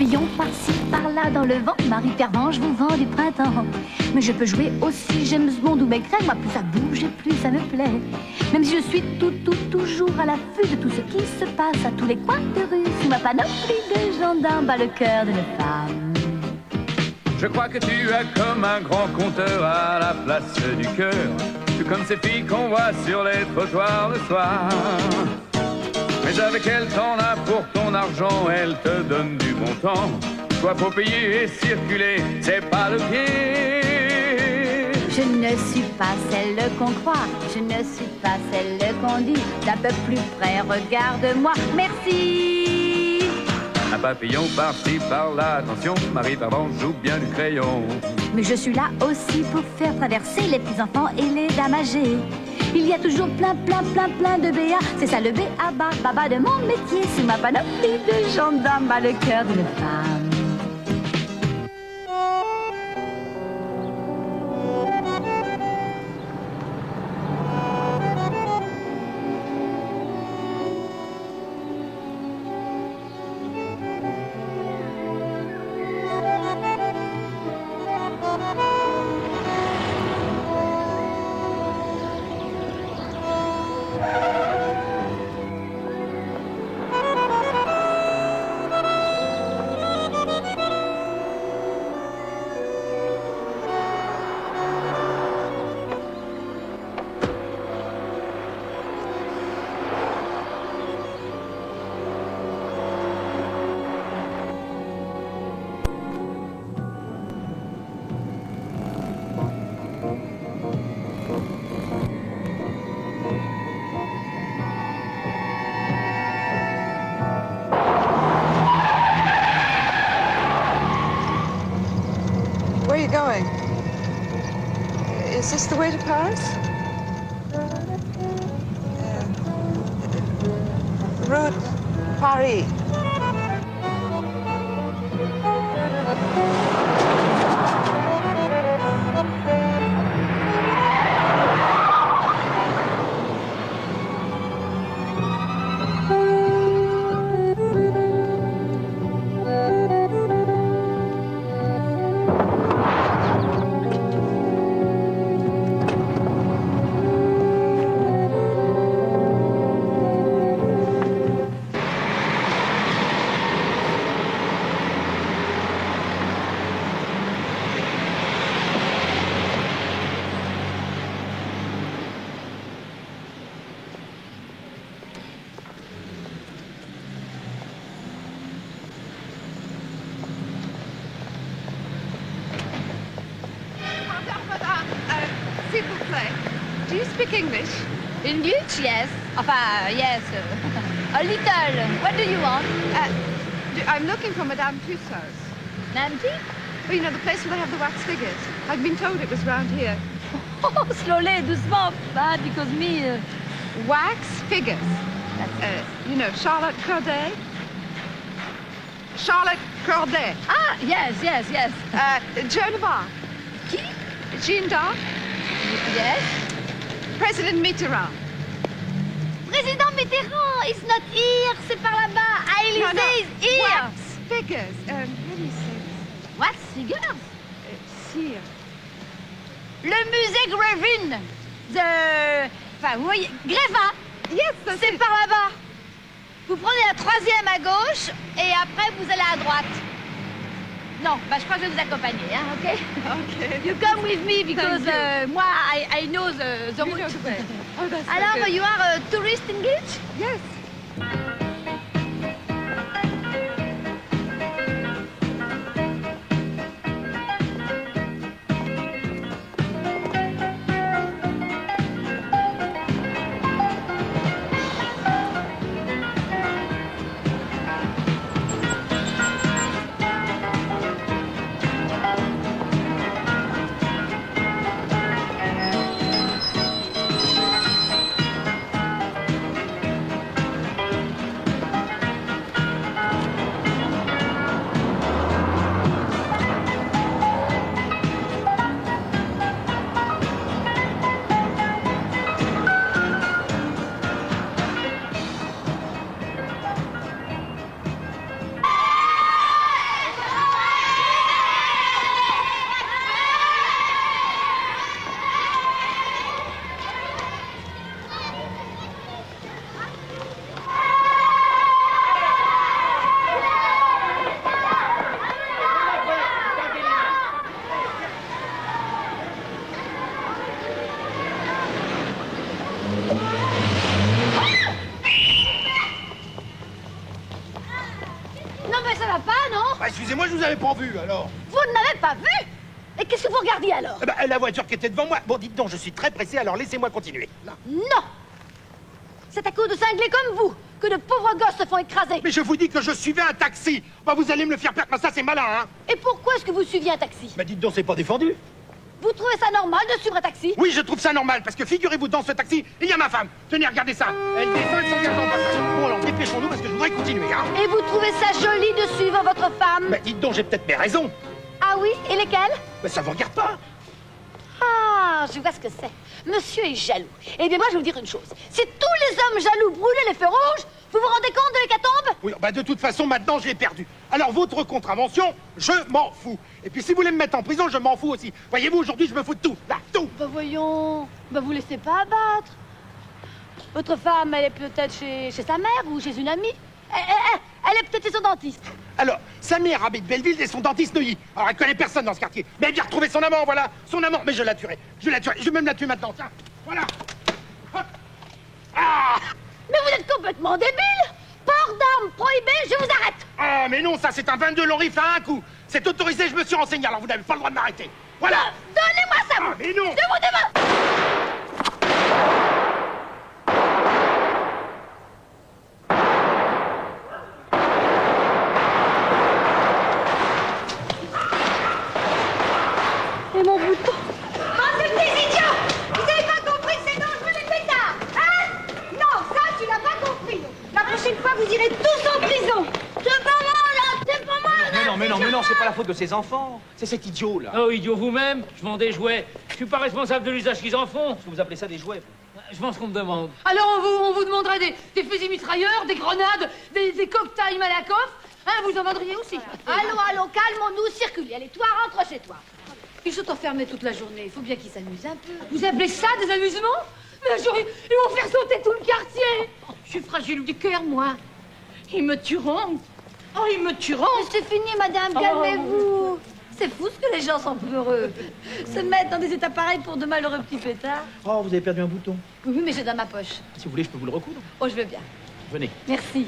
papillons par-ci, par-là dans le vent. Marie Pervenche vous vend du printemps. Mais je peux jouer aussi James Bond ou Maigret. Moi, plus ça bouge et plus ça me plaît. Même si je suis toujours à l'affût de tout ce qui se passe à tous les coins de rue. Sous ma panoplie de gendarmes bat le cœur d'une femme. Je crois que tu as comme un grand conteur à la place du cœur. Tout comme ces filles qu'on voit sur les trottoirs le soir. Mais avec elle t'en as pour ton argent, elle te donne du bon temps. Toi faut payer et circuler, c'est pas le pied. Je ne suis pas celle qu'on croit, je ne suis pas celle qu'on dit. D'un peu plus près, regarde-moi, merci. Un papillon par-ci, par-là, attention, Marie Pervenche joue bien du crayon. Mais je suis là aussi pour faire traverser les petits enfants et les dames âgées. Il y a toujours plein de béas. C'est ça le béaba, baba de mon métier. Sous ma panoplie de gendarmes bat le cœur d'une femme. Where are you going? Is this the way to Paris? Route Paris. S'il vous plaît. Do you speak English? English, yes. Enfin, yes. A little. What do you want? I'm looking for Madame Tussauds. Nancy? Well, you know, the place where they have the wax figures. I've been told it was round here. Oh, slowly, doucement. Bad, because me... Wax figures. You know, Charlotte Corday. Charlotte Corday. Ah, yes. Joan of Arc. Qui? Jeanne d'Arc. Yes. President Mitterrand. Président Mitterrand, it's not here, c'est par là-bas. À Élysée, is here. Wax figures. How do you say this? What figures? Here. Le musée Grévin. Enfin, vous voyez, Grévin. Yes, c'est par là-bas. Vous prenez la troisième à gauche et après vous allez à droite. Non, bah je crois que je vais vous accompagner, hein, ok? Okay. You come with me because moi, I know the route. Oh, that's so Alors, good. you are a tourist engaged? Yes. excusez-moi, je vous avais pas vu, alors. Vous ne m'avez pas vu? Et qu'est-ce que vous regardiez alors? Eh ben, la voiture qui était devant moi. Bon, dites donc, je suis très pressé, alors laissez-moi continuer. Non! C'est à cause de cinglés comme vous que de pauvres gosses se font écraser. Mais je vous dis que je suivais un taxi. Bah, vous allez me le faire perdre. Ça, c'est malin, hein. Et pourquoi est-ce que vous suiviez un taxi? Bah, dites donc, c'est pas défendu. Vous trouvez ça normal de suivre un taxi? Oui, je trouve ça normal, parce que figurez-vous, dans ce taxi, il y a ma femme. Tenez, regardez ça. Elle descend, elle s'engage en passage. Bon, alors, dépêchons-nous, parce que je voudrais continuer, hein. Et vous trouvez ça joli de suivre votre femme? Bah, dites donc, j'ai peut-être mes raisons. Ah oui? Et lesquelles? Bah, ça vous regarde pas. Ah, je vois ce que c'est. Monsieur est jaloux. Eh bien, moi, je vais vous dire une chose. Si tous les hommes jaloux brûlaient les feux rouges, vous vous rendez compte de l'hécatombe? Oui, bah, de toute façon, maintenant, je l'ai perdu. Alors, votre contravention, je m'en fous. Et puis, si vous voulez me mettre en prison, je m'en fous aussi. Voyez-vous, aujourd'hui, je me fous de tout. Là, tout. Bah voyons, bah vous laissez pas abattre. Votre femme, elle est peut-être chez sa mère ou chez une amie. Elle est peut-être chez son dentiste. Alors, sa mère habite Belleville et son dentiste Neuilly. Alors, elle connaît personne dans ce quartier. Mais elle vient retrouver son amant, voilà. Son amant. Mais je la tuerai. Je la tuerai. Je vais même la tuer maintenant. Tiens, voilà. Hop. Ah! Mais vous êtes complètement débile. Port d'armes prohibé, je vous arrête. Ah, mais non, ça, c'est un 22 long rifle à un coup. C'est autorisé, je me suis renseigné. Alors, vous n'avez pas le droit de m'arrêter. Voilà. Donnez-moi ça, vous. Ah, mais non. Je vous demande. Et mon bouton. Oh, ces petits idiots! Vous avez pas compris que c'est dangereux les pétards, hein? Non, ça, tu l'as pas compris. La prochaine fois, vous irez tous en prison. C'est pas moi, là! C'est pas moi, là! Mais non, c'est pas la faute de ces enfants. C'est cet idiot, là. Oh, idiot vous-même, je vends des jouets. Je suis pas responsable de l'usage qu'ils en font. Est-ce que vous appelez ça des jouets? Je pense qu'on me demande. Alors on vous demanderait des fusils mitrailleurs, des grenades, des cocktails Malakoff. Hein, vous en vendriez aussi. Allons, calmons-nous, circulez. Allez, toi, rentre chez toi. Ils sont enfermés toute la journée. Il faut bien qu'ils s'amusent un peu. Vous appelez ça des amusements? Mais un jour, ils vont faire sauter tout le quartier. Je suis fragile du cœur, moi. Ils me tueront. Oh, ils me tueront. C'est fini, madame, calmez-vous. C'est fou ce que les gens sont peureux. Se mettre dans des états pareils pour de malheureux petits pétards. Oh, vous avez perdu un bouton. Oui, mais j'ai dans ma poche. Si vous voulez, je peux vous le recoudre. Oh, je veux bien. Venez. Merci.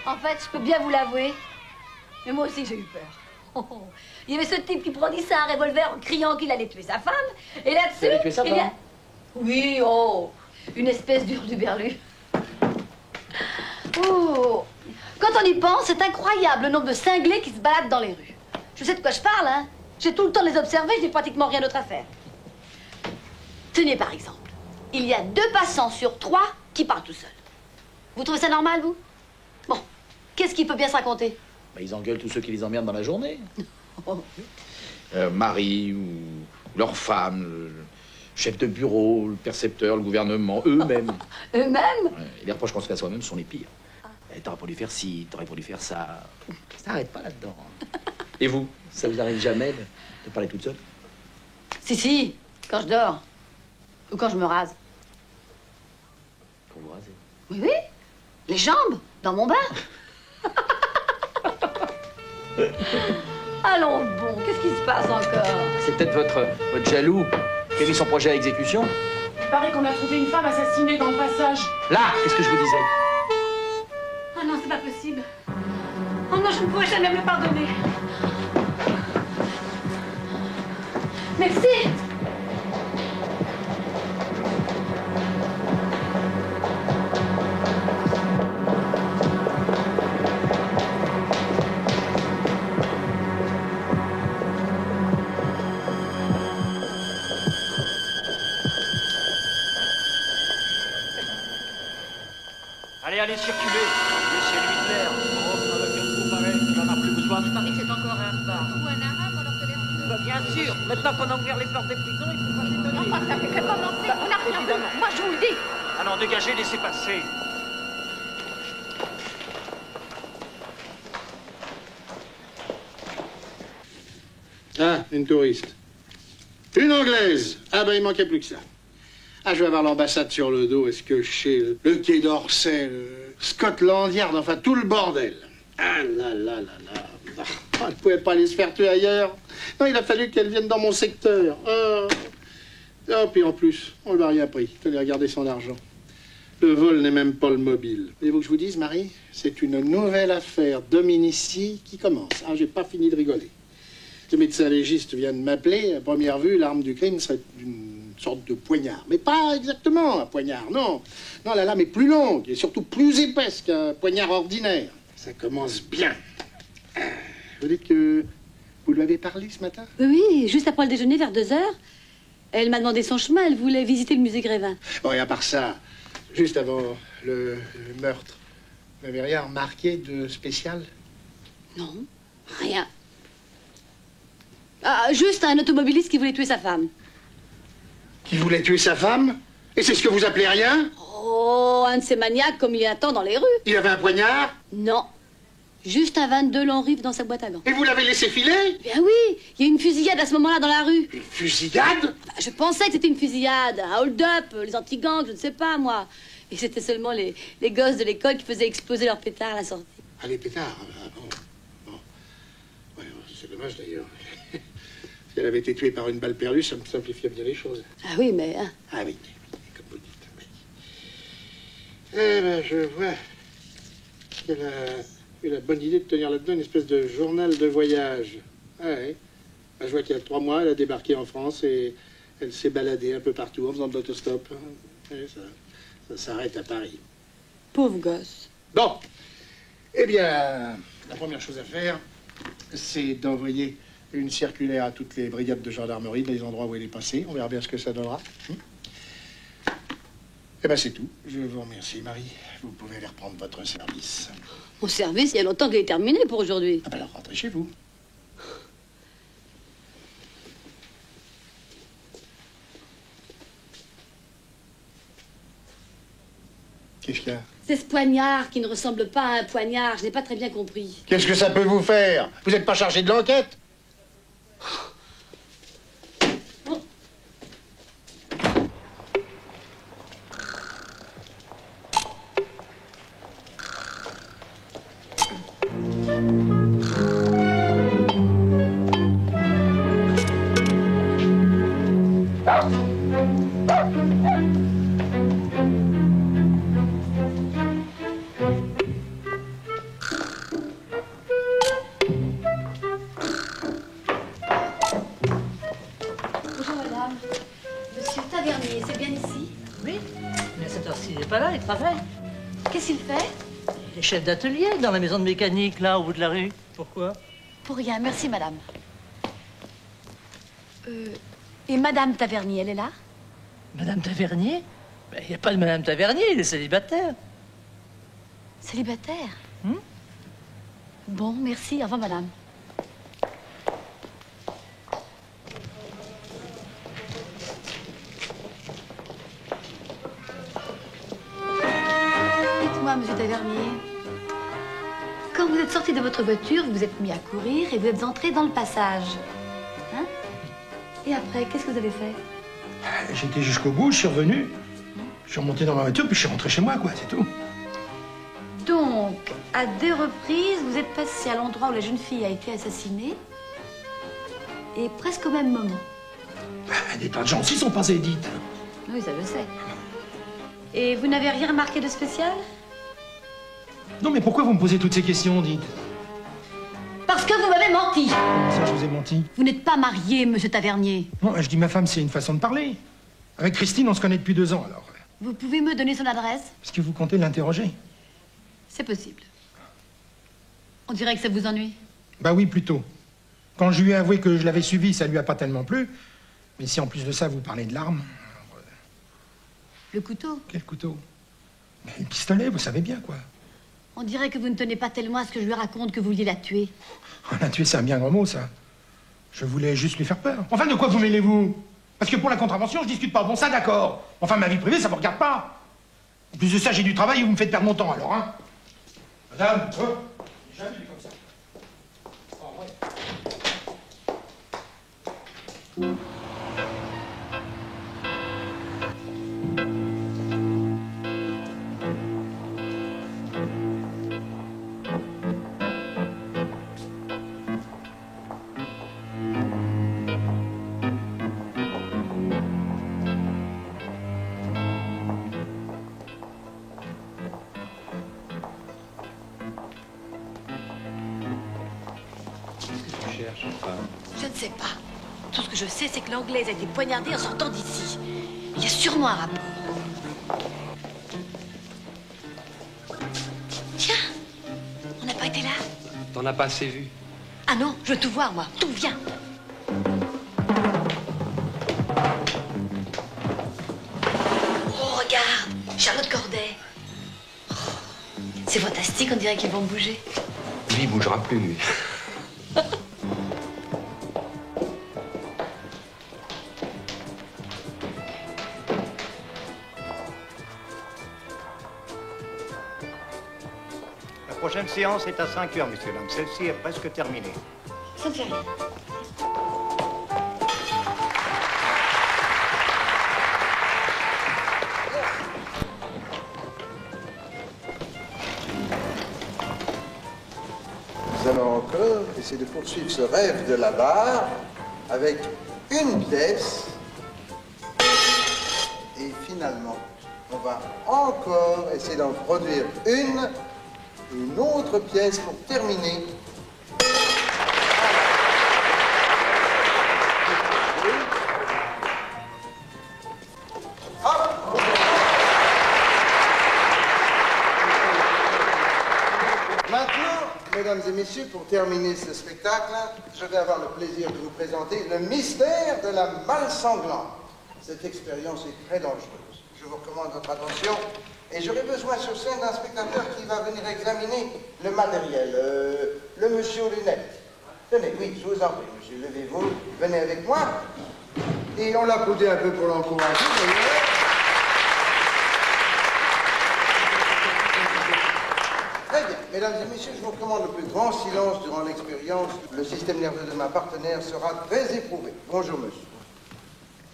En fait, je peux bien vous l'avouer, mais moi aussi j'ai eu peur. Il y avait ce type qui brandissait un revolver en criant qu'il allait tuer sa femme, et là-dessus... Vous allez tuer sa femme? Oui, oh, une espèce d'hurluberlu. Oh, quand on y pense, c'est incroyable le nombre de cinglés qui se baladent dans les rues. Je sais de quoi je parle, hein. J'ai tout le temps de les observer, je n'ai pratiquement rien d'autre à faire. Tenez par exemple, il y a 2 passants sur 3 qui parlent tout seuls. Vous trouvez ça normal, vous? Bon, qu'est-ce qui peut bien se raconter? Bah, ils engueulent tous ceux qui les emmerdent dans la journée. Oh. Mari ou leur femme, le chef de bureau, le percepteur, le gouvernement, eux-mêmes. Eux-mêmes? Ouais, et les reproches qu'on se fait à soi-même sont les pires. T'aurais pas dû faire ci, t'aurais pas dû faire ça. Ça n'arrête pas là-dedans. Et vous, ça vous arrive jamais de parler toute seule? Si, quand je dors. Ou quand je me rase. Pour vous raser? Oui, oui. Les jambes, dans mon bain. Allons bon, qu'est-ce qui se passe encore? C'est peut-être votre jaloux qui a mis son projet à exécution. Il paraît qu'on a trouvé une femme assassinée dans le passage. Là, qu'est-ce que je vous disais? Oh non, c'est pas possible. Oh non, je ne pourrai jamais me le pardonner. Merci. Allez, circulez. Laissez-lui de l'air. Oh, avec un coup pareil, il en a plus besoin. Je parie que c'est encore un bar. Ou un arabe, on leur connaît. Bah, bien sûr. Maintenant qu'on a ouvert les portes des prisons, il faut pas s'étonner. Enfin, ça fait que commencer. On n'a rien vu. Évidemment. Moi, je vous le dis. Alors, dégagez, laissez passer. Ah, une touriste. Une anglaise. Ah ben, il manquait plus que ça. Ah, je vais avoir l'ambassade sur le dos. Est-ce que chez le Quai d'Orsay, le Scotland Yard, enfin tout le bordel. Ah là là là là. Ah, elle ne pouvait pas aller se faire tuer ailleurs. Non, il a fallu qu'elle vienne dans mon secteur. Ah, puis en plus, on lui a rien pris. Il fallait regarder son argent. Le vol n'est même pas le mobile. Voulez-vous que je vous dise, Marie, c'est une nouvelle affaire Dominici qui commence. Ah, j'ai pas fini de rigoler. Le médecin légiste vient de m'appeler. À première vue, l'arme du crime serait une sorte de poignard. Mais pas exactement un poignard, non. Non, la lame est plus longue et surtout plus épaisse qu'un poignard ordinaire. Ça commence bien. Vous dites que vous lui avez parlé ce matin? Oui, juste après le déjeuner, vers 2 heures. Elle m'a demandé son chemin, elle voulait visiter le musée Grévin. Bon, et à part ça, juste avant le meurtre, vous n'avez rien remarqué de spécial? Non, rien. Ah, juste un automobiliste qui voulait tuer sa femme. Qui voulait tuer sa femme? Et c'est ce que vous appelez rien? Oh, un de ces maniaques comme il y a tant dans les rues. Il avait un poignard? Non. Juste un 22 long rive dans sa boîte à gants. Et vous l'avez laissé filer? Bien oui, il y a eu une fusillade à ce moment-là dans la rue. Une fusillade? Bah, je pensais que c'était une fusillade, un hold-up, les anti-gangs, je ne sais pas moi. Et c'était seulement les gosses de l'école qui faisaient exploser leurs pétards à la sortie. Ah, les pétards? Ah, bon. Ouais, c'est dommage d'ailleurs. Si elle avait été tuée par une balle perdue, ça me simplifiait bien les choses. Ah oui, mais... Hein. Ah oui, comme vous dites. Oui. Eh ben, je vois qu'elle a eu la bonne idée de tenir là-dedans une espèce de journal de voyage. Ah ouais. Ben, je vois qu'il y a 3 mois, elle a débarqué en France et elle s'est baladée un peu partout en faisant de l'autostop. Ouais, ça s'arrête à Paris. Pauvre gosse. Bon. Eh bien, la première chose à faire, c'est d'envoyer une circulaire à toutes les brigades de gendarmerie des endroits où elle est passée. On verra bien ce que ça donnera. Eh bien, c'est tout. Je vous remercie, Marie. Vous pouvez aller reprendre votre service. Mon service, il y a longtemps qu'il est terminé pour aujourd'hui. Ah ben alors, rentrez chez vous. Qu'est-ce qu'il y a? C'est ce poignard qui ne ressemble pas à un poignard. Je n'ai pas très bien compris. Qu'est-ce que ça peut vous faire? Vous n'êtes pas chargé de l'enquête? Bonjour, madame. Monsieur Tavernier, c'est bien ici? Oui, mais à cette heure-ci, il n'est pas là, il travaille. Qu'est-ce qu'il fait? Il est chef d'atelier dans la maison de mécanique, là, au bout de la rue. Pourquoi? Pour rien, merci madame. Et madame Tavernier, elle est là? Madame Tavernier? Ben, il n'y a pas de Madame Tavernier, il est célibataire. Célibataire? Bon, merci, au revoir madame. Dites-moi, monsieur Tavernier, quand vous êtes sorti de votre voiture, vous vous êtes mis à courir et vous êtes entré dans le passage. Hein? Et après, qu'est-ce que vous avez fait? J'étais jusqu'au bout, je suis revenu. Je suis remonté dans ma voiture, puis je suis rentré chez moi, quoi, c'est tout. Donc, à 2 reprises, vous êtes passé à l'endroit où la jeune fille a été assassinée, et presque au même moment. Des tas de gens aussi sont passés, dites. Oui, ça je sais. Et vous n'avez rien remarqué de spécial? Non, mais pourquoi vous me posez toutes ces questions, dites? Parce que vous m'avez menti. Comment ça, je vous ai menti? Vous n'êtes pas marié, monsieur Tavernier. Non, je dis ma femme, c'est une façon de parler. Avec Christine, on se connaît depuis 2 ans, alors. Vous pouvez me donner son adresse? Est-ce que vous comptez l'interroger? C'est possible. On dirait que ça vous ennuie. Bah oui, plutôt. Quand je lui ai avoué que je l'avais suivi, ça lui a pas tellement plu. Mais si en plus de ça, vous parlez de l'arme... Le couteau? Quel couteau? Mais le pistolet, vous savez bien, quoi. On dirait que vous ne tenez pas tellement à ce que je lui raconte que vous vouliez la tuer. Oh, la tuer, c'est un bien grand mot, ça. Je voulais juste lui faire peur. Enfin, de quoi vous mêlez-vous? Parce que pour la contravention, je discute pas. Bon, ça, d'accord. Enfin, ma vie privée, ça vous regarde pas. En plus de ça, j'ai du travail et vous me faites perdre mon temps, alors, hein. Madame, jamais vu comme ça. Oh, ouais. je sais, c'est que l'Anglaise a été poignardée en sortant d'ici. Il y a sûrement un rapport. Tiens, on n'a pas été là. T'en as pas assez vu. Ah non, je veux tout voir, moi. Tout vient. Oh, regarde, Charlotte Corday. Oh, c'est fantastique, on dirait qu'ils vont bouger. Lui, il bougera plus, lui. La prochaine séance est à 5 heures, messieurs, dames. Celle-ci est presque terminée. Ça ne fait rien. Nous allons encore essayer de poursuivre ce rêve de la barre avec une pièce. Et finalement, on va encore essayer d'en produire une autre pièce pour terminer. Maintenant, mesdames et messieurs, pour terminer ce spectacle, je vais avoir le plaisir de vous présenter le mystère de la malle sanglante. Cette expérience est très dangereuse. Je vous recommande votre attention et j'aurai besoin sur scène d'un spectateur qui va venir examiner le matériel, le monsieur aux lunettes. Tenez, oui, je vous en prie, monsieur, levez-vous, venez avec moi. Et on l'applaudit un peu pour l'encourager, d'ailleurs. Très bien. Mesdames et messieurs, je vous recommande le plus grand silence durant l'expérience. Le système nerveux de ma partenaire sera très éprouvé. Bonjour, monsieur.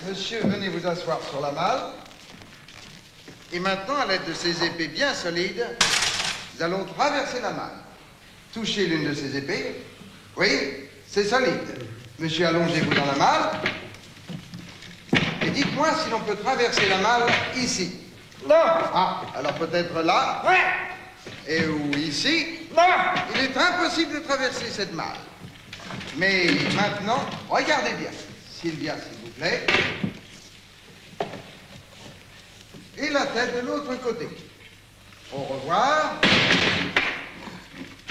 Monsieur, venez vous asseoir sur la malle. Et maintenant, à l'aide de ces épées bien solides, nous allons traverser la malle. Touchez l'une de ces épées. Oui, c'est solide. Monsieur, allongez-vous dans la malle. Et dites-moi si l'on peut traverser la malle ici. Non. Ah, alors peut-être là. Ouais. Et ou ici. Non. Il est impossible de traverser cette malle. Mais maintenant, regardez bien. Sylvia, s'il vous plaît. Et la tête de l'autre côté. Au revoir.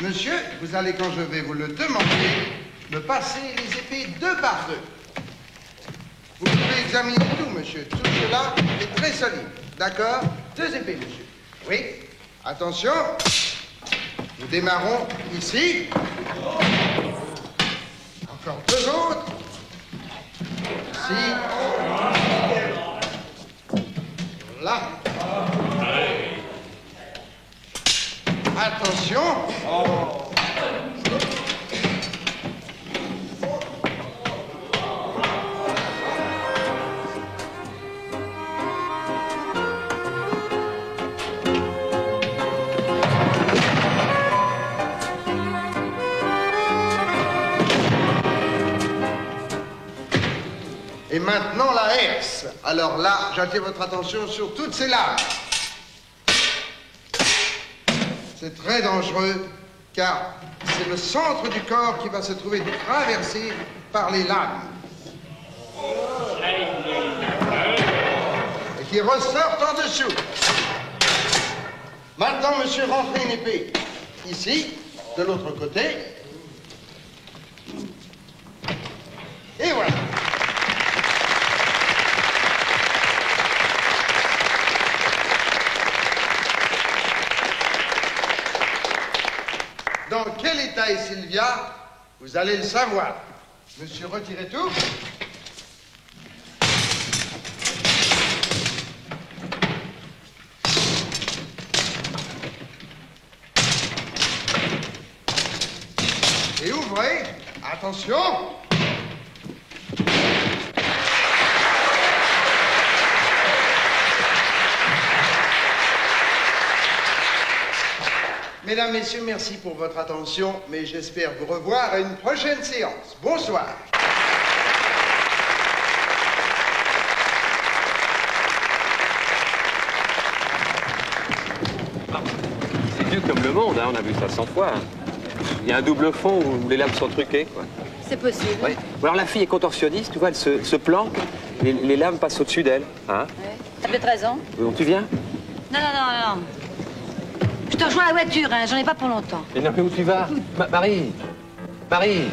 Monsieur, vous allez, quand je vais vous le demander, me passer les épées deux par deux. Vous pouvez examiner tout, monsieur. Tout cela est très solide. D'accord? Deux épées, monsieur. Oui. Attention. Nous démarrons ici. Encore deux autres. Ici. Là. Attention. Et maintenant la herse. Alors là, j'attire votre attention sur toutes ces lames. C'est très dangereux, car c'est le centre du corps qui va se trouver traversé par les lames. Et qui ressortent en dessous. Maintenant, monsieur, rentrez une épée. Ici, de l'autre côté. Et voilà. Dans quel état est Sylvia? Vous allez le savoir. Monsieur, retirez tout. Et ouvrez. Attention. Mesdames, Messieurs, merci pour votre attention, mais j'espère vous revoir à une prochaine séance. Bonsoir. C'est vieux comme le monde, hein, on a vu ça 100 fois. Hein. Il y a un double fond où les lames sont truquées, quoi. c'est possible. Oui. Ou alors la fille est contorsionniste, tu vois, elle se planque, les lames passent au-dessus d'elle. Hein? Ouais. T'as peut-être raison. Donc tu viens? Non. Je te rejoins à la voiture, hein. J'en ai pas pour longtemps. Mais non, mais où tu vas? Marie! Marie!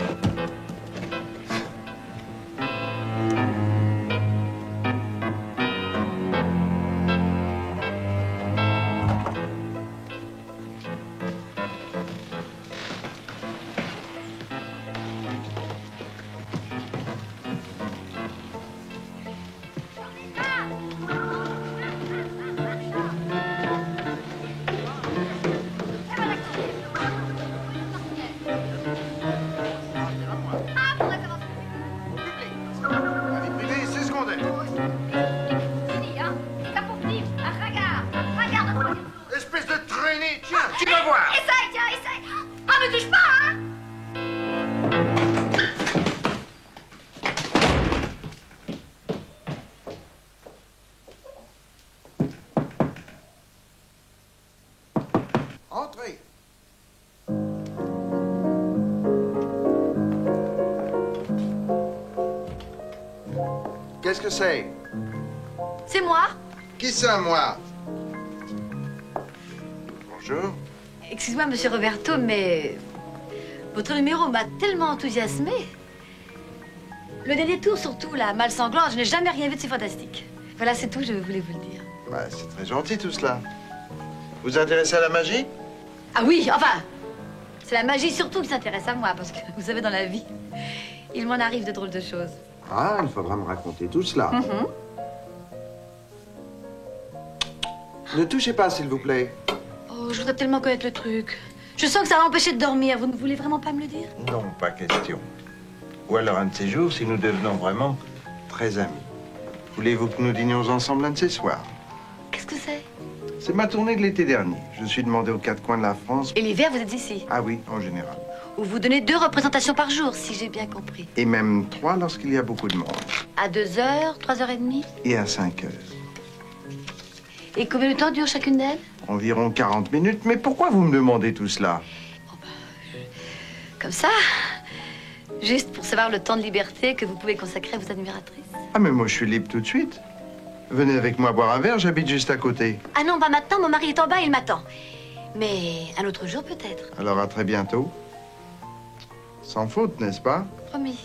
Entrez. Qu'est-ce que c'est? C'est moi. Qui ça, moi? Bonjour. Excuse-moi, monsieur Roberto, mais votre numéro m'a tellement enthousiasmé. Le dernier tour, surtout, la Malle sanglante, je n'ai jamais rien vu de si fantastique. Voilà, c'est tout, je voulais vous le dire. Bah, c'est très gentil tout cela. Vous intéressez à la magie? Ah oui, enfin, c'est la magie surtout qui s'intéresse à moi, parce que vous savez, dans la vie, il m'en arrive de drôles de choses. Ah, il faudra me raconter tout cela. Ne touchez pas, s'il vous plaît. Oh, je voudrais tellement connaître le truc. Je sens que ça va m'empêcher de dormir. Vous ne voulez vraiment pas me le dire? Non, pas question. Ou alors un de ces jours, si nous devenons vraiment très amis. Voulez-vous que nous dînions ensemble un de ces soirs? Qu'est-ce que c'est? C'est ma tournée de l'été dernier. Je suis demandé aux quatre coins de la France. Et l'hiver, vous êtes ici? Ah oui, en général. Où vous donnez 2 représentations par jour, si j'ai bien compris. Et même 3 lorsqu'il y a beaucoup de monde. À 2h, 3h30? Et à 5 heures. Et combien de temps dure chacune d'elles? Environ 40 minutes. Mais pourquoi vous me demandez tout cela? Comme ça? Juste pour savoir le temps de liberté que vous pouvez consacrer à vos admiratrices. Ah, mais moi, je suis libre tout de suite. Venez avec moi boire un verre, j'habite juste à côté. Ah non, pas maintenant, mon mari est en bas, il m'attend. Mais un autre jour, peut-être. Alors, à très bientôt. Sans faute, n'est-ce pas? Promis.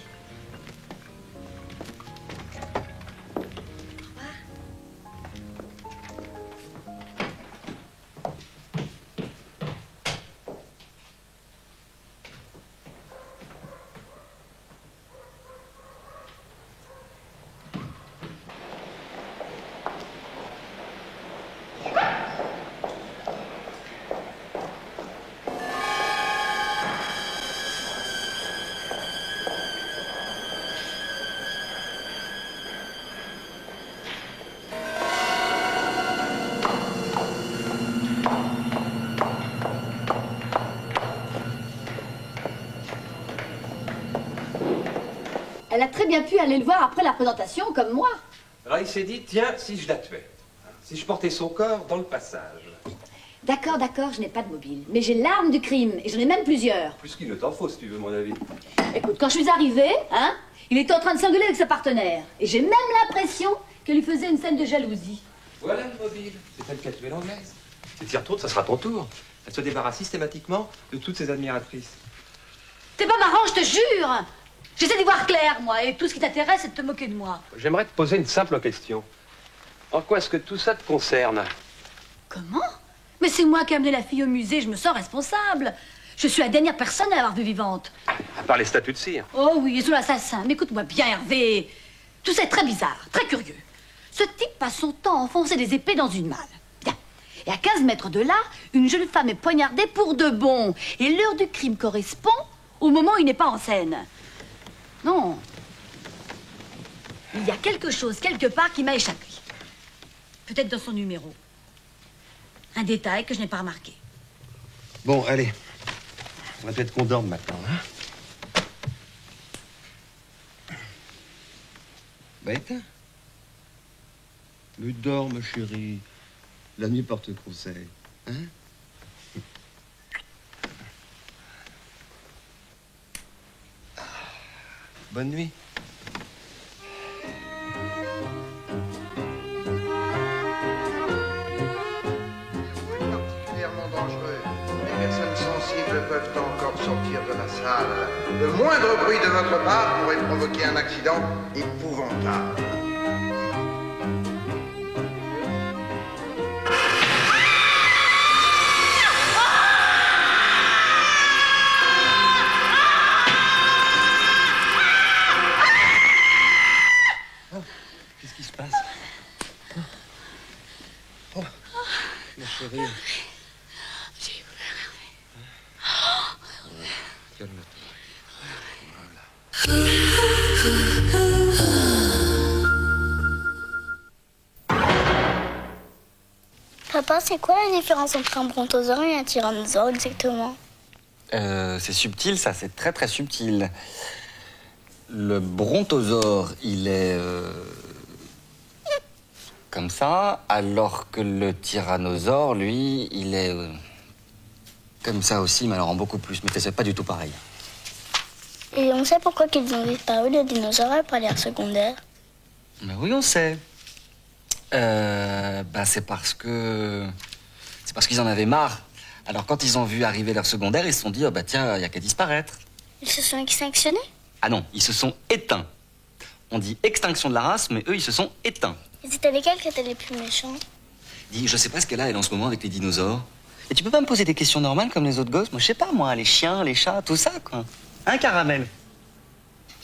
Elle a très bien pu aller le voir après la présentation, comme moi. Alors il s'est dit, tiens, si je la tuais, si je portais son corps dans le passage. D'accord, je n'ai pas de mobile. Mais j'ai l'arme du crime, et j'en ai même plusieurs. Plus qu'il ne t'en faut, si tu veux mon avis. Écoute, quand je suis arrivée, il était en train de s'engueuler avec sa partenaire. Et j'ai même l'impression qu'elle lui faisait une scène de jalousie. Voilà le mobile. C'est elle qui a tué l'anglaise. Si tu y retournes, ça sera ton tour. Elle se débarrasse systématiquement de toutes ses admiratrices. T'es pas marrant, je te jure. J'essaie d'y voir clair, moi, et tout ce qui t'intéresse, c'est de te moquer de moi. J'aimerais te poser une simple question. En quoi est-ce que tout ça te concerne? Comment? Mais c'est moi qui ai amené la fille au musée, je me sens responsable. Je suis la dernière personne à l'avoir vue vivante. À part les statues de cire. Oh oui, et sur l'assassin. Mais écoute-moi bien, Hervé. Tout ça est très bizarre, très curieux. Ce type passe son temps à enfoncer des épées dans une malle. Bien. Et à 15 mètres de là, une jeune femme est poignardée pour de bon. Et l'heure du crime correspond au moment où il n'est pas en scène. Non. Il y a quelque chose, quelque part, qui m'a échappé. Peut-être dans son numéro. Un détail que je n'ai pas remarqué. Bon, allez. On va peut-être qu'on dorme maintenant, hein? Bête? Mais dors, ma chérie. La nuit porte conseil, hein? Bonne nuit. Particulièrement dangereux. Les personnes sensibles peuvent encore sortir de la salle. Le moindre bruit de votre part pourrait provoquer un accident épouvantable. Qu'est-ce qui se passe? Oh, ma chérie. J'ai Calme-toi. Papa, c'est quoi la différence entre un brontosaure et un tyrannosaure exactement? C'est subtil, ça, c'est très très subtil. Le brontosaure, il est comme ça, alors que le tyrannosaure, lui, il est comme ça aussi, mais alors en beaucoup plus. Mais c'est pas du tout pareil. Et on sait pourquoi qu'ils ont disparu, les dinosaures, après l'ère secondaire? Mais oui, on sait. C'est parce qu'ils en avaient marre. Alors quand ils ont vu arriver leur secondaire, ils se sont dit, oh bah tiens, il n'y a qu'à disparaître. Ils se sont extinctionnés? Ah non, ils se sont éteints. On dit extinction de la race, mais eux, ils se sont éteints. Et c'était lesquels qui étaient les plus méchants? Dis, je sais pas ce qu'elle a, elle, en ce moment, avec les dinosaures. Et tu peux pas me poser des questions normales comme les autres gosses? Moi, je sais pas, moi, les chiens, les chats, tout ça, quoi. Hein, Caramel?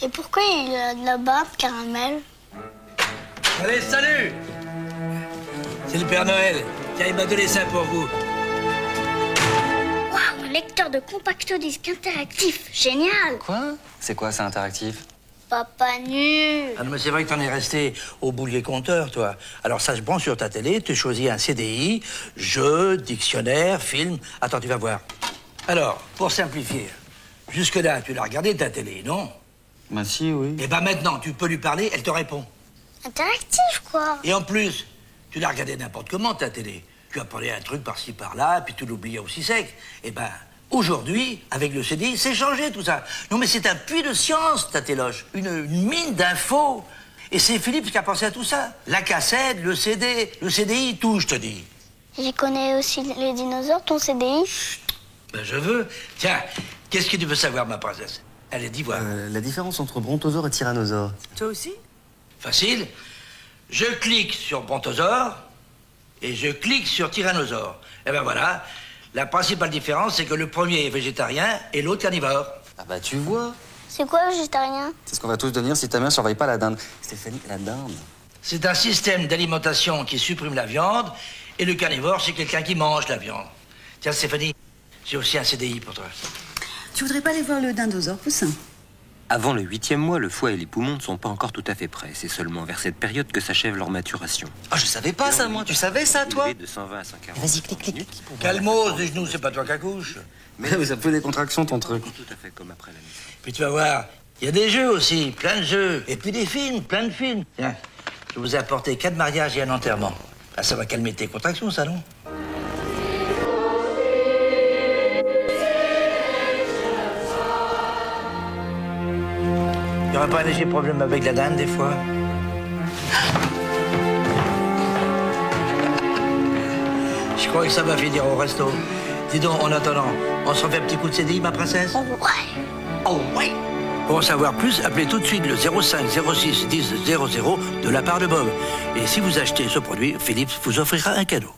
Et pourquoi il a de la barbe, Caramel? Allez, salut! C'est le Père Noël. Tiens, il m'a donné ça pour vous. Waouh, un lecteur de compacto-disque interactif. Génial! Quoi? C'est quoi, c'est interactif? Papa nul. Ah non, mais c'est vrai que t'en es resté au boulier compteur, toi. Alors ça se branche sur ta télé, tu choisis un CDI, jeu, dictionnaire, film. Attends, tu vas voir. Alors, pour simplifier, jusque-là, tu l'as regardé ta télé, non? Bah si, oui. Et bah maintenant, tu peux lui parler, elle te répond. Interactif, quoi. Et en plus, tu l'as regardé n'importe comment, ta télé. Tu as parlé un truc par-ci, par-là, puis tu l'oubliais aussi sec. Et ben, aujourd'hui, avec le CDI, c'est changé tout ça. Non, mais c'est un puits de science, ta téloche. Une mine d'infos. Et c'est Philippe qui a pensé à tout ça. La cassette, le CD, le CDI, tout, je te dis. J'y connais aussi les dinosaures, ton CDI. Ben, je veux. Tiens, qu'est-ce que tu veux savoir, ma princesse? Allez, dis-moi. La différence entre brontosaure et tyrannosaure. Toi aussi? Facile. Je clique sur brontosaure et je clique sur tyrannosaure. Et ben voilà. La principale différence, c'est que le premier est végétarien et l'autre carnivore. Ah bah tu vois. C'est quoi végétarien? C'est ce qu'on va tous devenir si ta mère surveille pas la dinde. Stéphanie, la dinde. C'est un système d'alimentation qui supprime la viande et le carnivore, c'est quelqu'un qui mange la viande. Tiens, Stéphanie, j'ai aussi un CDI pour toi. Tu voudrais pas aller voir le dindosaure, Poussin? Avant le 8e mois, le foie et les poumons ne sont pas encore tout à fait prêts. C'est seulement vers cette période que s'achève leur maturation. Ah, je savais pas ça, moi. Tu savais ça, toi? De 120 à 140. Vas-y, clique. Calmos, des genoux, c'est pas toi qui accouche. Mais ça fait des contractions, ton truc. Tout à fait comme après la naissance. Puis tu vas voir, il y a des jeux aussi, plein de jeux. Et puis des films, plein de films. Tiens, je vous ai apporté 4 mariages et un enterrement. Ah, ça va calmer tes contractions, ça, non? Il n'y aura pas un léger problème avec la dinde, des fois? Je crois que ça va finir au resto. Dis donc, en attendant, on se refait un petit coup de CDI, ma princesse? Oh ouais. Oh ouais. Pour en savoir plus, appelez tout de suite le 05 06 10 00 de la part de Bob. Et si vous achetez ce produit, Philippe vous offrira un cadeau.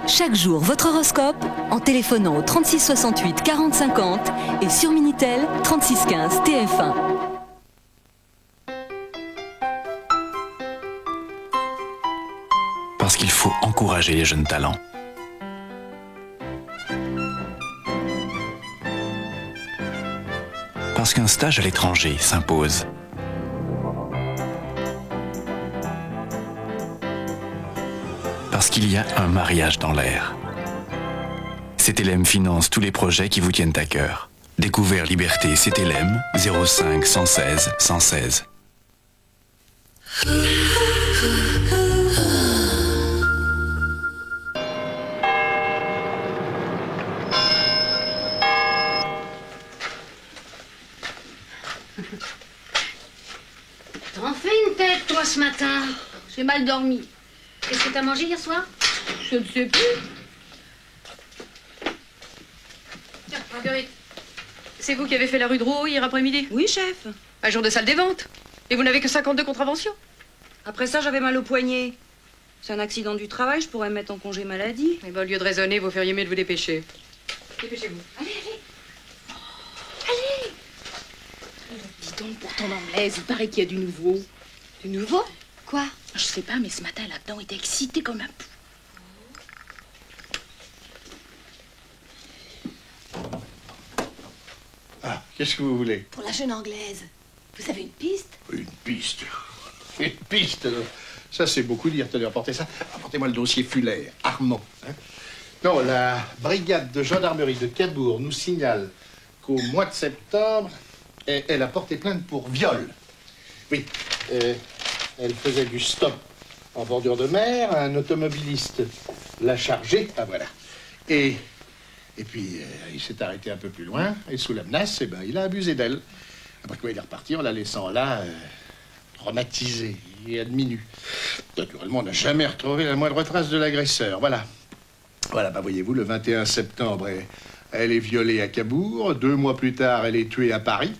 Chaque jour, votre horoscope en téléphonant au 36 68 40 50 et sur Minitel 36 15 TF1. Parce qu'il faut encourager les jeunes talents. Parce qu'un stage à l'étranger s'impose. Parce qu'il y a un mariage dans l'air. CTLM finance tous les projets qui vous tiennent à cœur. Découvert Liberté CTLM 05 116 116. matin. J'ai mal dormi. Qu'est-ce que t'as mangé hier soir? Je ne sais plus. Tiens, Marguerite. C'est vous qui avez fait la rue de Rouault hier après-midi? Oui, chef. Un jour de salle des ventes. Et vous n'avez que 52 contraventions. Après ça, j'avais mal au poignet. C'est un accident du travail, je pourrais me mettre en congé maladie. Eh ben, au lieu de raisonner, vous feriez mieux de vous dépêcher. Dépêchez-vous. Allez, allez. Allez. Dis donc, pour ton anglaise, il paraît qu'il y a du nouveau. Du nouveau? Quoi? Je sais pas, mais ce matin, là-dedans, il était excité comme un pou. Ah, qu'est-ce que vous voulez? Pour la jeune anglaise. Vous avez une piste? Une piste. Une piste. Ça, c'est beaucoup dire. Tenez, apportez ça. Apportez-moi le dossier Fuller, Armand. Hein? Non, la brigade de gendarmerie de Cabourg nous signale qu'au mois de septembre, elle a porté plainte pour viol. Oui, elle faisait du stop en bordure de mer. Un automobiliste l'a chargée. Ah, voilà. Et puis, il s'est arrêté un peu plus loin. Et sous la menace, eh ben, il a abusé d'elle. Après quoi, il est reparti en la laissant là, traumatisée et adminue. Naturellement, on n'a jamais retrouvé la moindre trace de l'agresseur. Voilà. Voilà, bah voyez-vous, le 21 septembre, elle est violée à Cabourg. 2 mois plus tard, elle est tuée à Paris.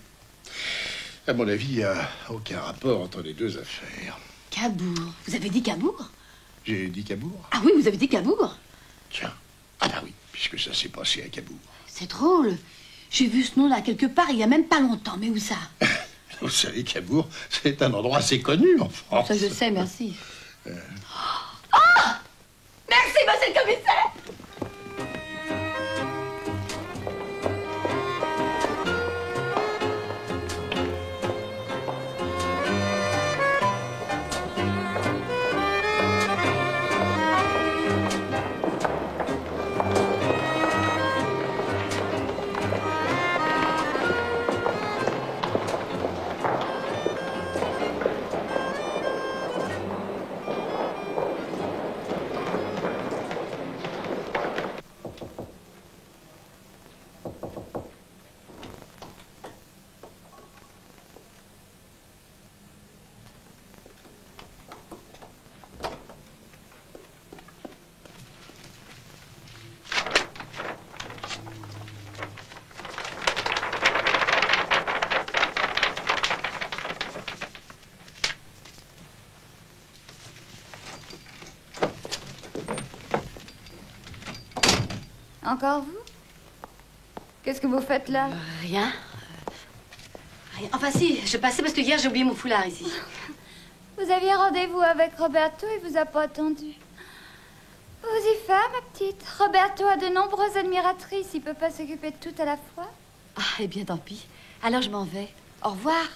À mon avis, il n'y a aucun rapport entre les deux affaires. Cabourg. Vous avez dit Cabourg? J'ai dit Cabourg? Ah oui, vous avez dit Cabourg? Tiens. Ah bah oui, puisque ça s'est passé à Cabourg. C'est drôle. J'ai vu ce nom-là quelque part il y a même pas longtemps. Mais où ça? Vous savez, Cabourg, c'est un endroit assez connu en France. Ça, je sais, merci. Oh! Merci, monsieur le commissaire! Encore vous? Qu'est-ce que vous faites là? Rien. Rien. Enfin si, je passais parce que hier j'ai oublié mon foulard ici. Vous aviez rendez-vous avec Roberto et vous a pas attendu. Vous y faites, ma petite. Roberto a de nombreuses admiratrices. Il peut pas s'occuper de tout à la fois. Ah, eh bien tant pis. Alors je m'en vais. Au revoir.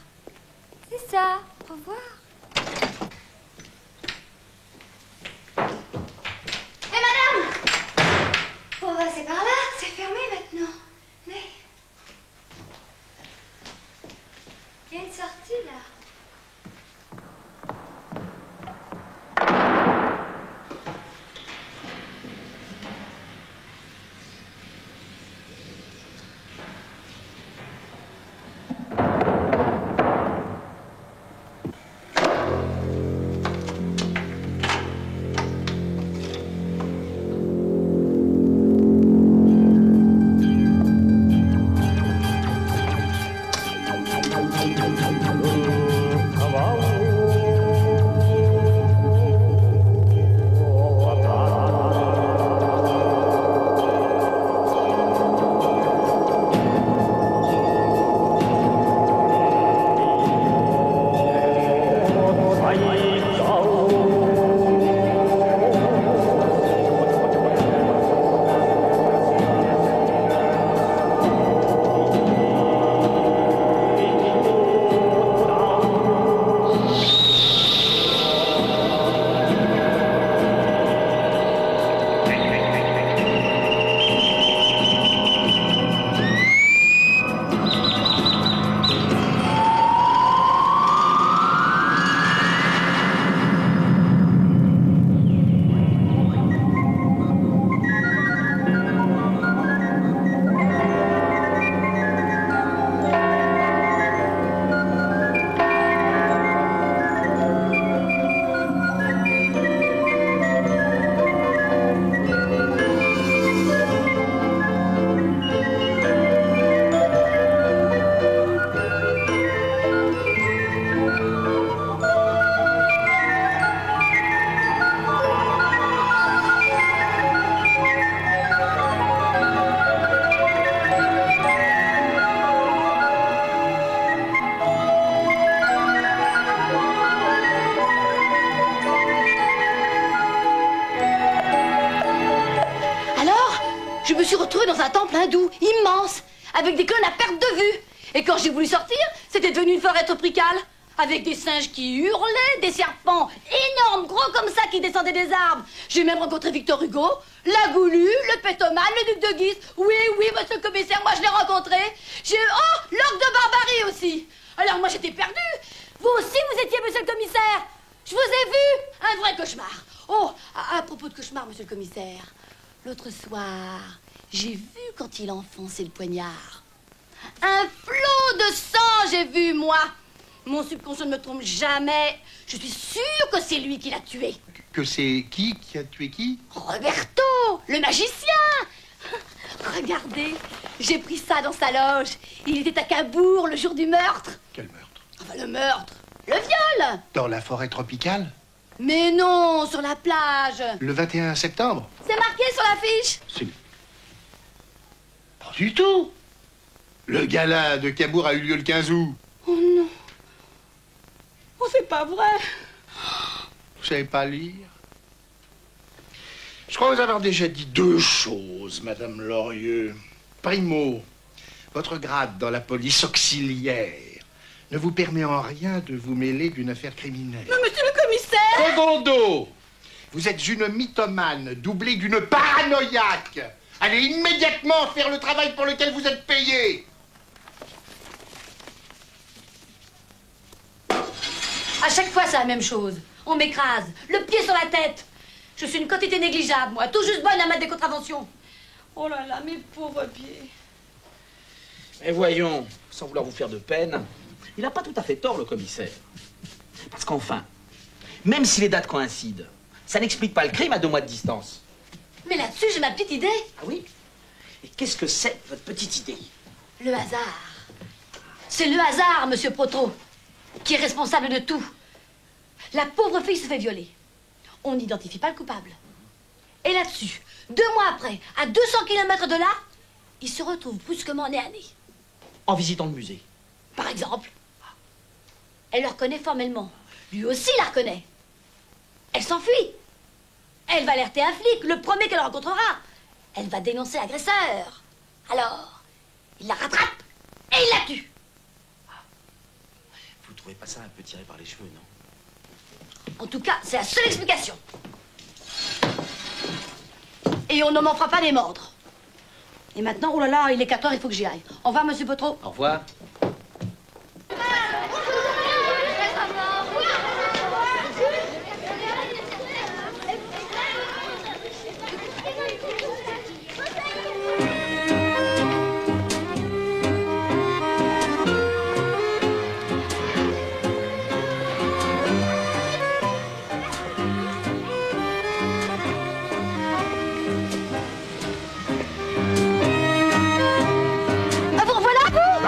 C'est ça. Au revoir. On va passer par là, c'est fermé maintenant. Mais... il y a une sortie là. me suis retrouvée dans un temple hindou, immense, avec des clones à perte de vue. Et quand j'ai voulu sortir, c'était devenu une forêt tropicale, avec des singes qui hurlaient, des serpents énormes, gros comme ça, qui descendaient des arbres. J'ai même rencontré Victor Hugo, la Goulue, le Pétoman, le duc de Guise. Oui, monsieur le commissaire, moi je l'ai rencontré. Oh, l'orgue de Barbarie aussi. Alors moi j'étais perdue. Vous aussi vous étiez, monsieur le commissaire. Je vous ai vu. Un vrai cauchemar. Oh, à propos de cauchemar, monsieur le commissaire. L'autre soir, j'ai vu quand il enfonçait le poignard. Un flot de sang, j'ai vu, moi. Mon subconscient ne me trompe jamais. Je suis sûre que c'est lui qui l'a tué. Que c'est qui a tué qui? Roberto, le magicien. Regardez, j'ai pris ça dans sa loge. Il était à Cabourg le jour du meurtre. Quel meurtre? Enfin, le meurtre. Le viol. Dans la forêt tropicale? Mais non, sur la plage. Le 21 septembre? C'est marqué sur l'affiche. Pas du tout. Le gala de Cabourg a eu lieu le 15 août. Oh non. Oh, c'est pas vrai. Vous savez pas lire? Je crois vous avoir déjà dit deux choses, Madame Lorieux. Primo, votre grade dans la police auxiliaire ne vous permet en rien de vous mêler d'une affaire criminelle. Mais monsieur le commissaire! Secondo, vous êtes une mythomane doublée d'une paranoïaque. Allez immédiatement faire le travail pour lequel vous êtes payé. À chaque fois, c'est la même chose. On m'écrase, le pied sur la tête. Je suis une quantité négligeable, moi, tout juste bonne à mettre des contraventions. Oh là là, mes pauvres pieds. Mais voyons, sans vouloir vous faire de peine, il n'a pas tout à fait tort, le commissaire. Parce qu'enfin, même si les dates coïncident, ça n'explique pas le crime à 2 mois de distance. Mais là-dessus, j'ai ma petite idée. Ah oui? Et qu'est-ce que c'est, votre petite idée? Le hasard. C'est le hasard, monsieur Protro, qui est responsable de tout. La pauvre fille se fait violer. On n'identifie pas le coupable. Et là-dessus, 2 mois après, à 200 km de là, il se retrouve brusquement nez à nez. En visitant le musée. Par exemple. Elle le reconnaît formellement. Lui aussi la reconnaît. Elle s'enfuit. Elle va alerter un flic, le premier qu'elle rencontrera. Elle va dénoncer l'agresseur. Alors, il la rattrape et il la tue. Vous trouvez pas ça un peu tiré par les cheveux, non? En tout cas, c'est la seule explication. Et on ne m'en fera pas des mordres. Et maintenant, oh là là, il est 4 heures, il faut que j'y aille. Au revoir, monsieur Potro. Au revoir.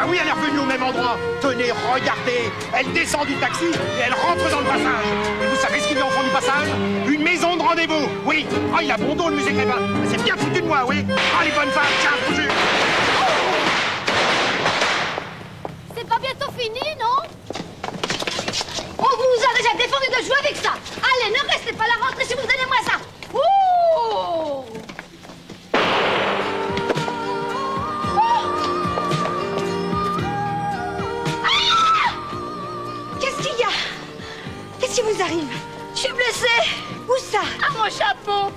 Oui, elle est revenue au même endroit. Tenez, regardez. Elle descend du taxi et elle rentre dans le passage. Et vous savez ce qu'il y a au fond du passage? Une maison de rendez-vous. Oui. Oh, il a bon dos, le musée Grévin. C'est bien foutu de moi, oui. Ah, les bonnes femmes, tiens, bougez. C'est pas bientôt fini, non? On vous a déjà défendu de jouer avec ça. Allez, ne restez pas là, rentrez si vous donnez-moi ça. Ouh! Qu'est-ce qui vous arrive? Je suis blessée. Où ça? À mon chapeau.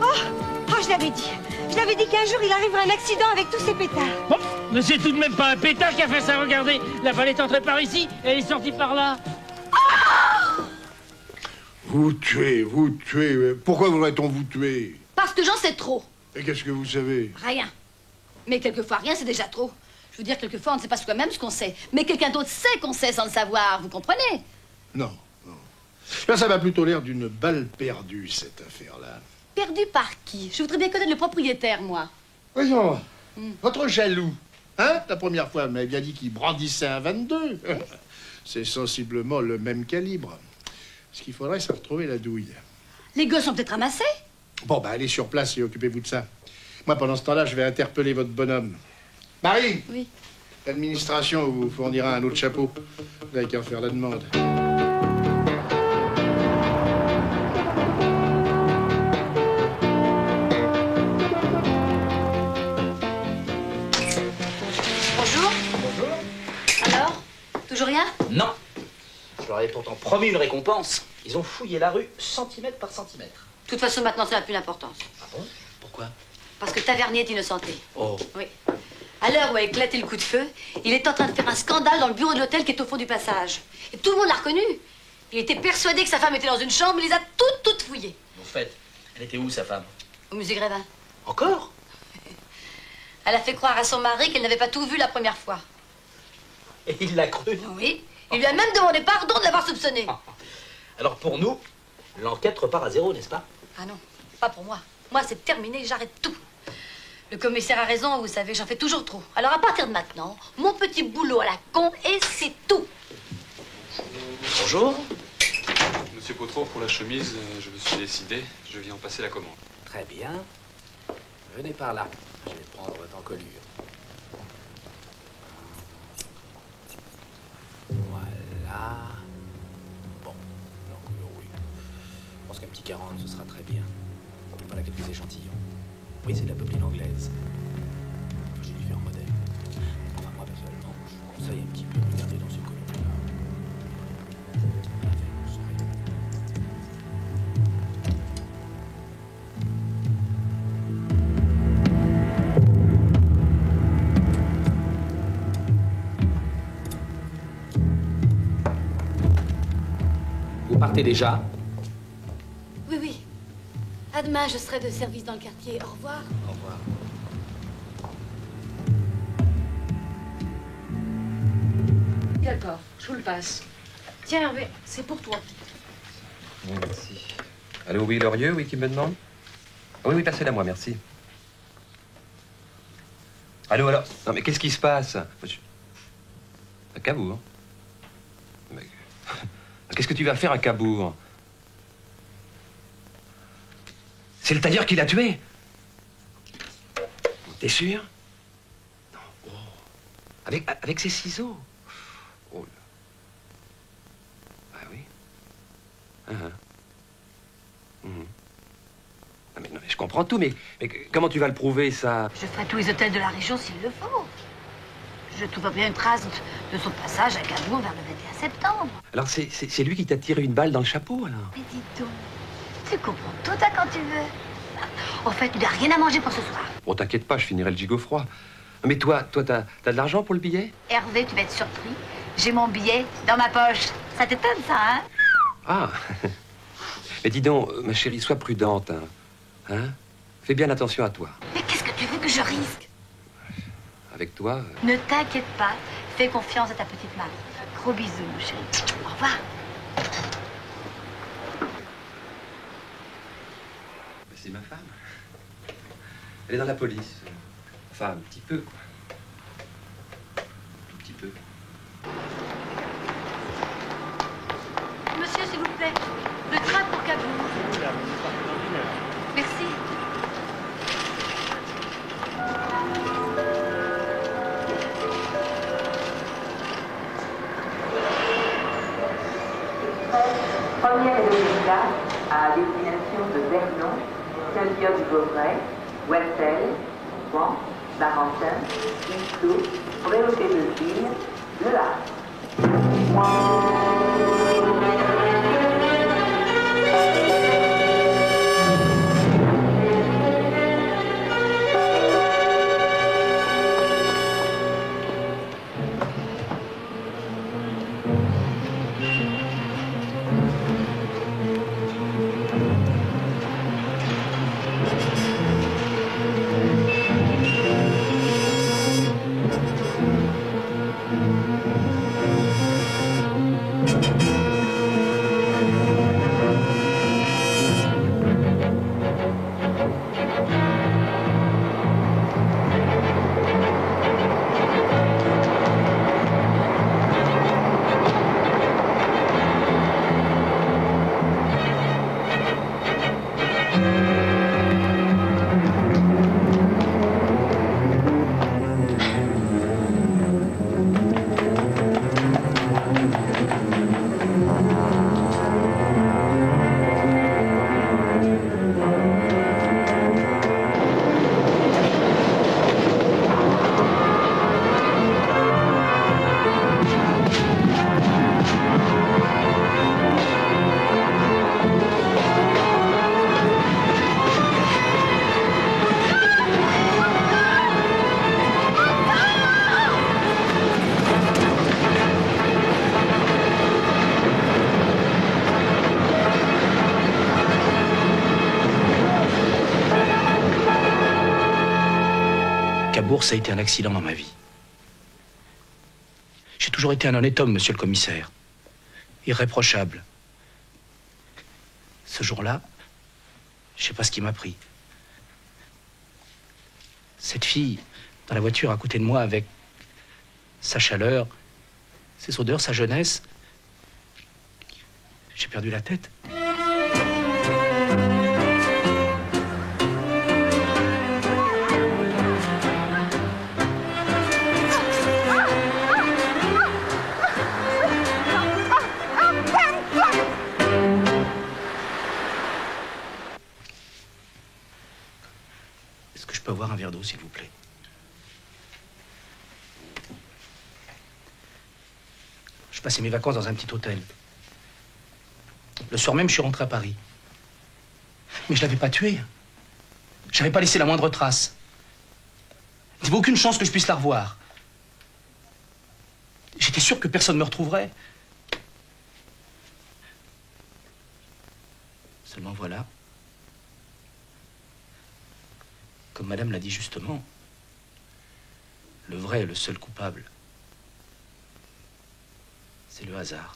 Oh, je l'avais dit. Je l'avais dit qu'un jour, il arriverait un accident avec tous ces pétards. Bon, mais c'est tout de même pas un pétard qui a fait ça, regardez. La balle est entrée par ici et elle est sortie par là. Vous tuez. Pourquoi voudrait-on vous tuer? Parce que j'en sais trop. Et qu'est-ce que vous savez? Rien. Mais quelquefois, rien, c'est déjà trop. Je veux dire, quelquefois, on ne sait pas soi-même ce qu'on sait. Mais quelqu'un d'autre sait qu'on sait sans le savoir, vous comprenez? Non. Là, ça m'a plutôt l'air d'une balle perdue, cette affaire-là. Perdue par qui? Je voudrais bien connaître le propriétaire, moi. Voyons, votre jaloux, hein? La première fois, vous m'avez bien dit qu'il brandissait un 22. C'est sensiblement le même calibre. Ce qu'il faudrait, c'est retrouver la douille. Les gosses sont peut-être ramassés? Bon, bah, allez sur place et occupez-vous de ça. Moi, pendant ce temps-là, je vais interpeller votre bonhomme. Marie! Oui. L'administration vous fournira un autre chapeau. Vous n'avez qu'à en faire la demande. pourtant promis une récompense. Ils ont fouillé la rue centimètre par centimètre. De toute façon, maintenant, ça n'a plus d'importance. Ah bon? Pourquoi? Parce que Tavernier est innocenté. Oh. Oui. À l'heure où a éclaté le coup de feu, il est en train de faire un scandale dans le bureau de l'hôtel qui est au fond du passage. Et tout le monde l'a reconnu. Il était persuadé que sa femme était dans une chambre, il les a toutes fouillées. Au fait, elle était où, sa femme? Au musée Grévin. Encore? Elle a fait croire à son mari qu'elle n'avait pas tout vu la première fois. Et il l'a cru? Oui. Il lui a même demandé pardon de l'avoir soupçonné. Alors pour nous, l'enquête repart à zéro, n'est-ce pas? Ah non, pas pour moi. Moi, c'est terminé, j'arrête tout. Le commissaire a raison, vous savez, j'en fais toujours trop. Alors à partir de maintenant, mon petit boulot à la con, et c'est tout. Bonjour. Monsieur Potro, pour la chemise, je me suis décidé. Je viens en passer la commande. Très bien. Venez par là. Je vais prendre votre encolure. Voilà. Bon, l'encolure, oui. Je pense qu'un petit 40, ce sera très bien. Voilà quelques échantillons. Oui, c'est de la popeline anglaise. J'ai différents modèles. Enfin, moi, personnellement, je vous conseille un petit peu de regarder dans ce collier-là. Vous partez déjà? Oui, oui. À demain, je serai de service dans le quartier. Au revoir. Au revoir. D'accord, je vous le passe. Tiens, Hervé, c'est pour toi. Oui, merci. Allô, oui, Lorieux, oui, qui me demande? Oui, oui, passez-la moi, merci. Allô, alors? Non, mais qu'est-ce qui se passe? Monsieur... À Cabourg? Mais... Qu'est-ce que tu vas faire à Cabourg? C'est le tailleur qui l'a tué? T'es sûr? Non. Oh. Avec ses ciseaux? Oh là. Ah oui? Non, mais je comprends tout, mais comment tu vas le prouver, ça? Je ferai tous les hôtels de la région s'il le faut. Je trouve bien une trace de son passage à Cabourg vers le 21 septembre. Alors c'est lui qui t'a tiré une balle dans le chapeau, alors? Mais dis donc, tu comprends tout à quand tu veux. En fait, tu n'as rien à manger pour ce soir. Bon, t'inquiète pas, je finirai le gigot froid. Mais toi, t'as de l'argent pour le billet? Hervé, tu vas être surpris. J'ai mon billet dans ma poche. Ça t'étonne, ça, hein? Ah. Mais dis donc, ma chérie, sois prudente, hein? Hein? Fais bien attention à toi. Mais qu'est-ce que tu veux que je risque? Avec toi... Ne t'inquiète pas. Fais confiance à ta petite Marie. Gros bisous, mon chéri. Au revoir. C'est ma femme. Elle est dans la police. Enfin, un petit peu, quoi. Tout petit peu. Monsieur, s'il vous plaît. Le train pour Cabourg. Merci. Première et deuxième classe à destination de Vernon, Saint-Dieu-du-Vauvray, Westel, Rouen, Barentin, Issoud, Bréauté-de-Ville, Le Havre. L'amour, ça a été un accident dans ma vie. J'ai toujours été un honnête homme, monsieur le commissaire. Irréprochable. Ce jour-là, je sais pas ce qui m'a pris. Cette fille, dans la voiture à côté de moi, avec sa chaleur, ses odeurs, sa jeunesse, j'ai perdu la tête. Est-ce que je peux avoir un verre d'eau, s'il vous plaît? Je passais mes vacances dans un petit hôtel. Le soir même, je suis rentré à Paris. Mais je l'avais pas tué. J'avais pas laissé la moindre trace. Il n'y avait aucune chance que je puisse la revoir. J'étais sûr que personne ne me retrouverait. Seulement voilà. Comme madame l'a dit justement, le vrai et le seul coupable, c'est le hasard.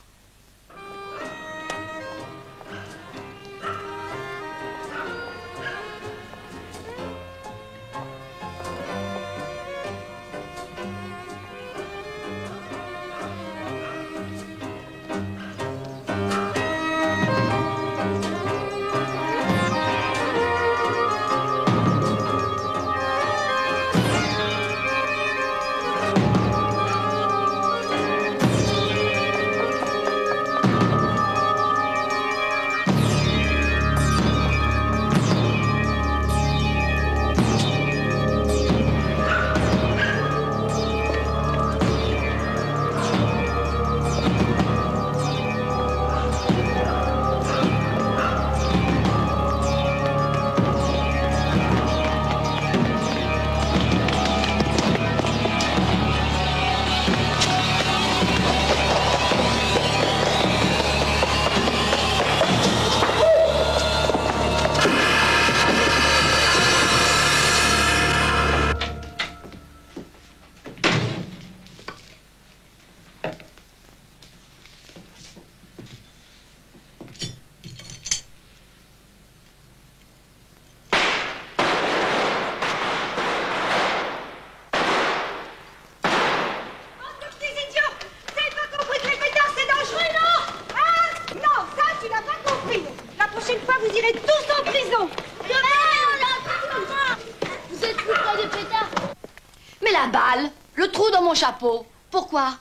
Chapeau. Pourquoi?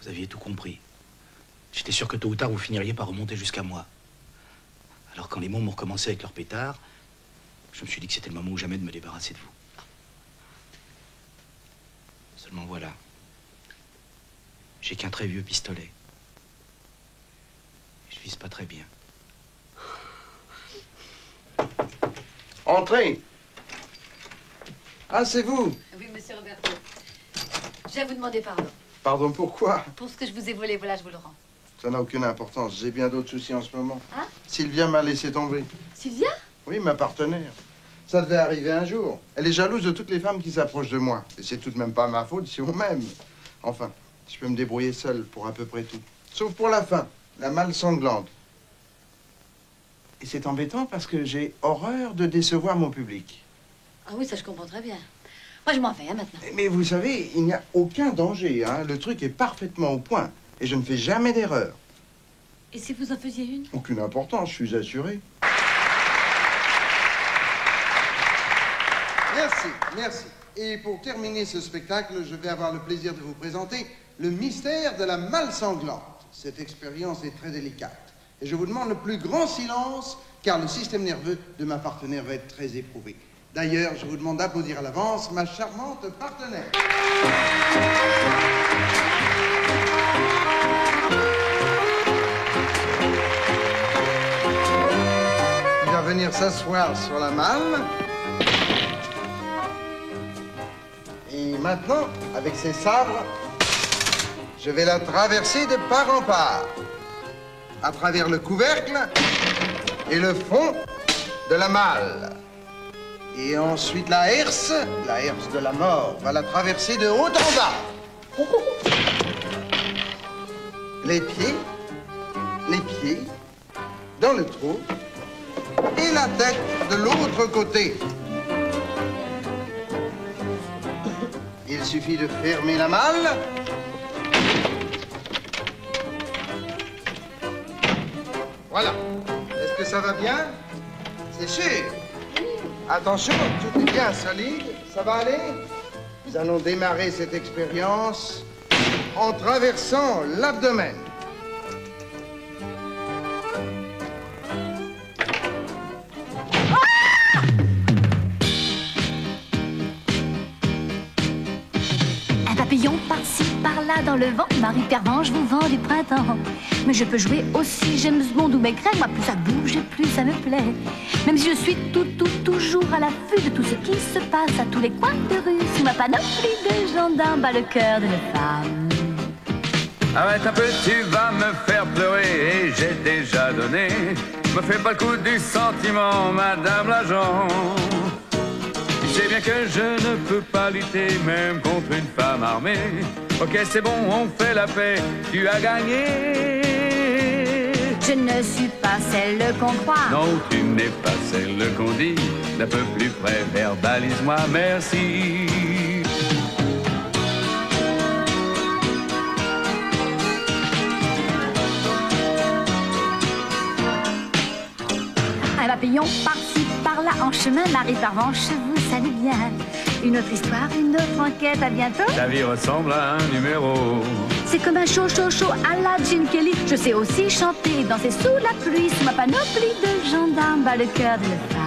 Vous aviez tout compris. J'étais sûr que tôt ou tard, vous finiriez par remonter jusqu'à moi. Alors quand les mômes ont recommencé avec leur pétard, je me suis dit que c'était le moment ou jamais de me débarrasser de vous. Seulement voilà. J'ai qu'un très vieux pistolet. Je vise pas très bien. Entrez. Ah, c'est vous? Oui, monsieur Roberto. Je viens vous demander pardon. Pardon, pourquoi? Pour ce que je vous ai volé, voilà, je vous le rends. Ça n'a aucune importance. J'ai bien d'autres soucis en ce moment. Hein? Sylvia m'a laissé tomber. Sylvia? Oui, ma partenaire. Ça devait arriver un jour. Elle est jalouse de toutes les femmes qui s'approchent de moi. Et c'est tout de même pas ma faute si on m'aime. Enfin, je peux me débrouiller seul pour à peu près tout. Sauf pour la fin, la malle sanglante. Et c'est embêtant parce que j'ai horreur de décevoir mon public. Ah oui, ça je comprends très bien. Moi, je m'en vais, hein, maintenant. Mais vous savez, il n'y a aucun danger, hein. Le truc est parfaitement au point. Et je ne fais jamais d'erreur. Et si vous en faisiez une? Aucune importance, je suis assuré. Merci, merci. Et pour terminer ce spectacle, je vais avoir le plaisir de vous présenter le mystère de la malle sanglante. Cette expérience est très délicate. Et je vous demande le plus grand silence, car le système nerveux de ma partenaire va être très éprouvé. D'ailleurs, je vous demande d'applaudir à l'avance ma charmante partenaire. Il va venir s'asseoir sur la malle. Et maintenant, avec ses sabres, je vais la traverser de part en part, à travers le couvercle et le fond de la malle. Et ensuite la herse de la mort, va la traverser de haut en bas. Les pieds, dans le trou, et la tête de l'autre côté. Il suffit de fermer la malle. Voilà. Est-ce que ça va bien? C'est sûr. Attention, tout est bien solide. Ça va aller? Nous allons démarrer cette expérience en traversant l'abdomen. Un papillon par-ci, par-là dans le vent, Marie Pervenche vous vend du printemps. Mais je peux jouer aussi James Bond ou Maigret, moi plus ça bouge et plus ça me plaît. Même si je suis toujours à l'affût de tout ce qui se passe à tous les coins de rue, sous ma panoplie de gendarmes bat le cœur d'une femme. Arrête un peu, tu vas me faire pleurer et j'ai déjà donné. Me fais pas le coup du sentiment, madame l'agent. Tu sais bien que je ne peux pas lutter même contre une femme armée. Ok, c'est bon, on fait la paix, tu as gagné. Je ne suis pas celle qu'on croit. Non, tu n'es pas celle qu'on dit. D'un peu plus près, verbalise-moi merci. Un papillon par-ci, par-là en chemin, Marie Pervenche vous salue bien. Une autre histoire, une autre enquête, à bientôt. Ta vie ressemble à un numéro. C'est comme un show à la Gene Kelly. Je sais aussi chanter et danser sous la pluie, sous ma panoplie de gendarmes bat le cœur d'une femme.